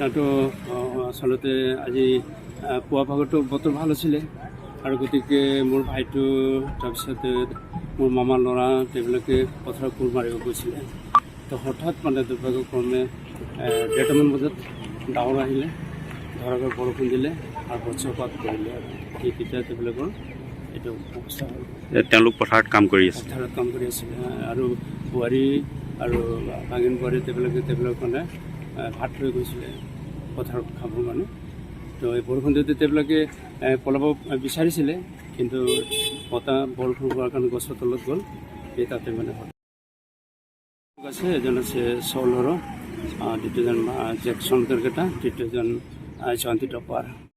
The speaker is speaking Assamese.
ঘটনাটো আচলতে আজি পুৱা ভাগতো বতৰ ভাল আছিলে আৰু গতিকে মোৰ ভাইটো তাৰপিছতে মোৰ মামাৰ ল'ৰা তেওঁলোকে পথাৰত কোৰ মাৰিব গৈছিলে। তো হঠাৎ মানে দুৰ্ভাগ্যক্ৰমে 1:30মান বজাত ডাৱৰ আহিলে, ধৰাকৈ বৰষুণ দিলে আৰু বজ্ৰপাত কৰিলে আৰু সেই তেতিয়া তেওঁলোকৰ এইটো অৱস্থা হ'ল। তেওঁলোক পথাৰত কাম কৰি আছে, পথাৰত কাম কৰি আছিলে আৰু বোৱাৰী আৰু ভাগিন বোৱাৰী তেওঁলোক মানে ভাত লৈ গৈছিলে পথাৰত খাবৰ কাৰণে। তো এই বৰষুণ দিওঁতে তেওঁলোকে পলাব বিচাৰিছিলে, কিন্তু বতাহ বৰষুণ হোৱাৰ কাৰণে গছৰ তলত গ'ল। এই তাতে মানে আছে, এজন আছে চৌলৰ, দ্বিতীয়জন জেকচন কেৰকেটা, তৃতীয়জন জয়ন্তী টপাৰ।